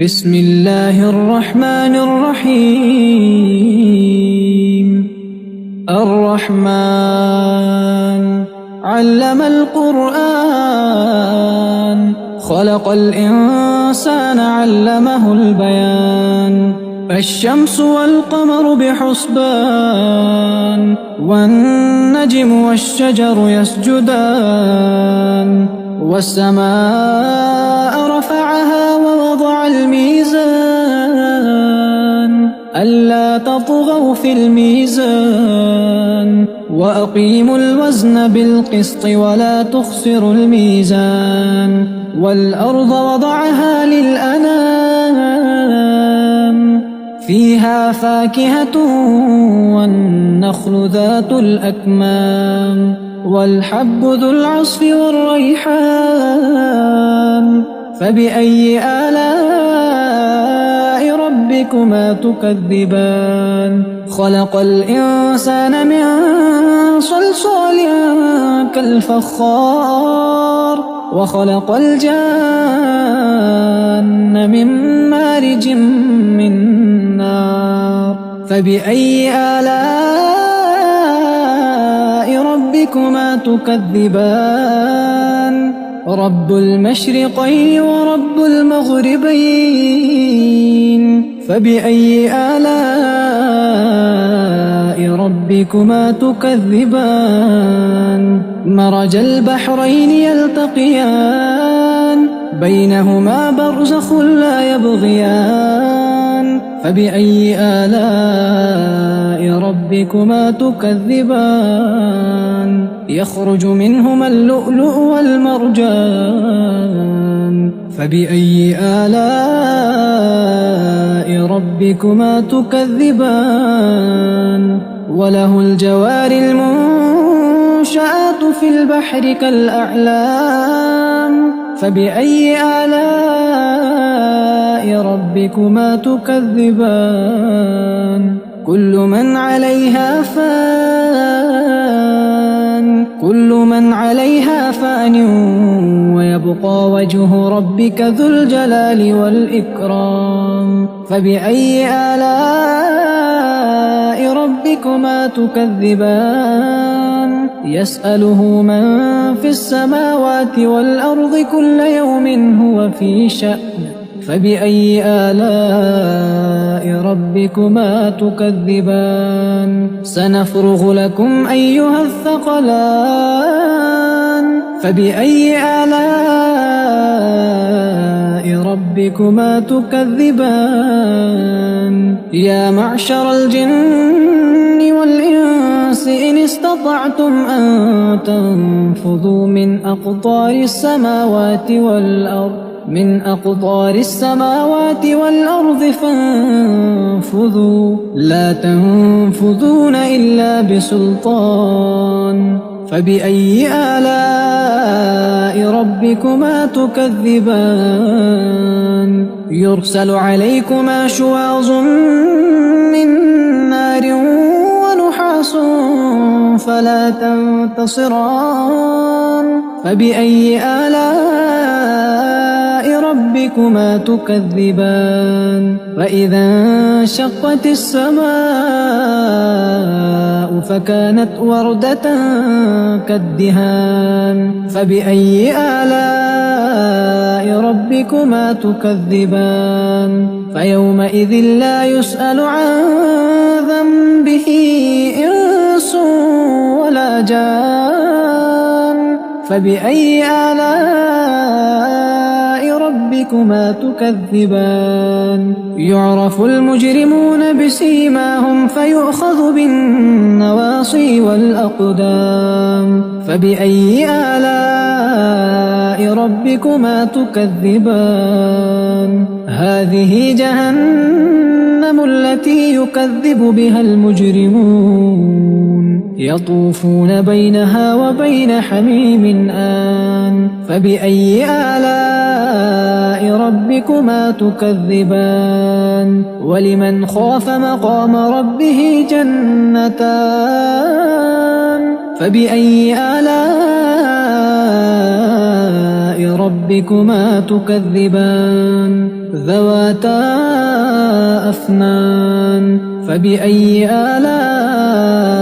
بسم الله الرحمن الرحيم. الرحمن علم القرآن، خلق الإنسان علمه البيان. الشمس والقمر بحسبان، والنجم والشجر يسجدان. والسماء رفعها ووضع الميزان، ألا تطغوا في الميزان. وأقيموا الوزن بالقسط ولا تخسروا الميزان. والأرض وضعها للأنام، فيها فاكهة والنخل ذات الأكمام، والحب ذو العصف والريحان. فبأي آلاء ربكما تكذبان؟ خلق الإنسان من صلصال كالفخار، وخلق الجان من مارج من نار. فبأي آلاء ربكما تكذبان؟ رب المشرقين ورب المغربين. فبأي آلاء ربكما تكذبان؟ مرج البحرين يلتقيان، بينهما برزخ لا يبغيان. فبأي آلاء ربكما تكذبان؟ يخرج منهما اللؤلؤ والمرجان. فبأي آلاء ربكما تكذبان؟ وله الجوار المنشآت في البحر كالأعلام. فبأي آلاء ربكما تكذبان؟ كل من عليها فان، كل من عليها فان، ويبقى وجه ربك ذو الجلال والإكرام. فبأي آلاء ربكما تكذبان؟ يسأله من في السماوات والأرض كل يوم هو في شأن. فبأي آلاء ربكما تكذبان؟ سنفرغ لكم أيها الثقلان. فبأي آلاء ربكما تكذبان؟ يا معشر الجن والإنس إن استطعتم أن تنفذوا من أقطار السماوات والأرض فانفذوا، لا تنفذون إلا بسلطان. فبأي آلاء ربكما تكذبان؟ يرسل عليكما شواظ من نار ونحاس فلا تنتصران. فبأي آلاء ربكما تكذبان؟ فإذا انشقت السماء فكانت وردة كالدهان. فبأي آلاء ربكما تكذبان؟ فيومئذ لا يسأل عن ذنبه إنس ولا جان. فبأي آلاء ربكما تكذبان؟ يعرف المجرمون بسيماهم فيؤخذ بالنواصي والأقدام. فبأي آلاء ربكما تكذبان؟ هذه جهنم التي يكذب بها المجرمون، يطوفون بينها وبين حميم آن. فبأي آلاء ربكما تكذبان؟ ولمن خاف مقام ربه جنتان. فبأي آلاء ربكما تكذبان ذواتا أفنان فبأي آلاء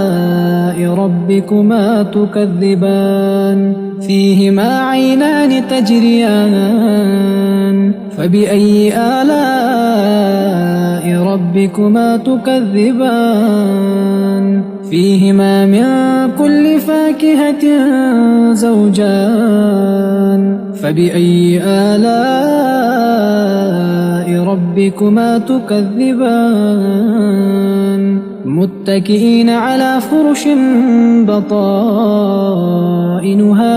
ربكما تكذبان فيهما عينان تجريان فبأي آلاء ربكما تكذبان فيهما من كل فاكهة زوجان فبأي آلاء ربكما تكذبان متكئين على فرش بطائنها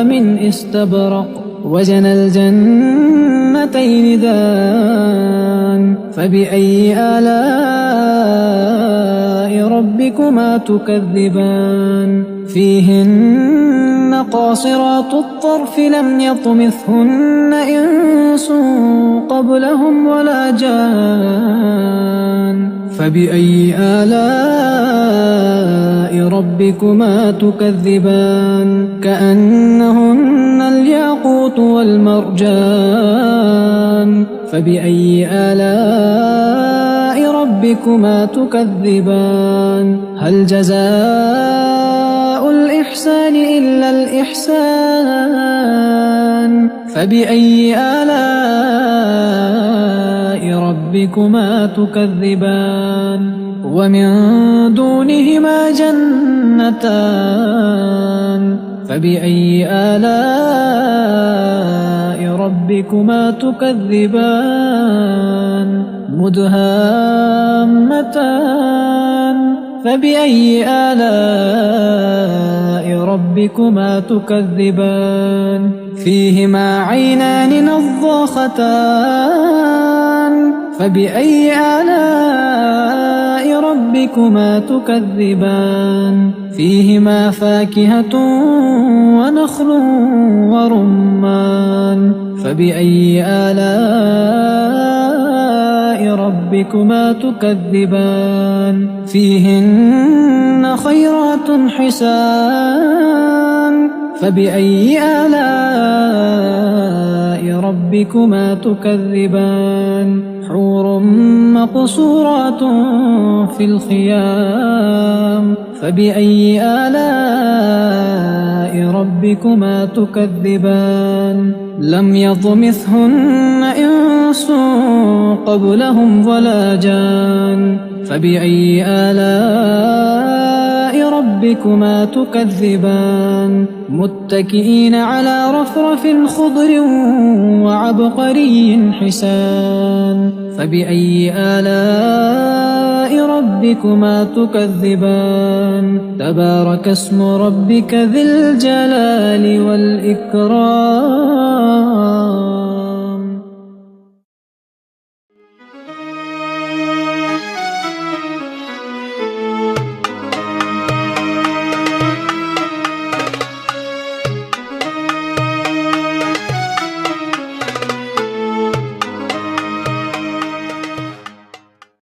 من استبرق وجنى الجنتين دان فبأي آلاء ربكما تكذبان فيهن قاصرات الطرف لم يطمثهن إنس قبلهم ولا جان فبأي آلاء ربكما تكذبان كأنهن الياقوت والمرجان فبأي آلاء ربكما تكذبان هل جزاء الإحسان إلا الإحسان فبأي آلاء ربكما تكذبان ومن دونهما جنتان فبأي آلاء ربكما تكذبان مدهامتان فبأي آلاء ربكما تكذبان فيهما عينان نضاختان فبأي آلاء ربكما تكذبان فيهما فاكهة ونخل ورمان فبأي آلاء ربكما تكذبان فيهن خيرات حسان فبأي آلاء ربكما تكذبان حور مقصورات في الخيام فبأي آلاء ربكما تكذبان لم يطمثهن إنس قبلهم ولا جان فبأي آلاء ربكما تكذبان متكئين على رفرف خضر وعبقري حسان فبأي آلاء ربكما تكذبان تبارك اسم ربك ذي الجلال والإكرام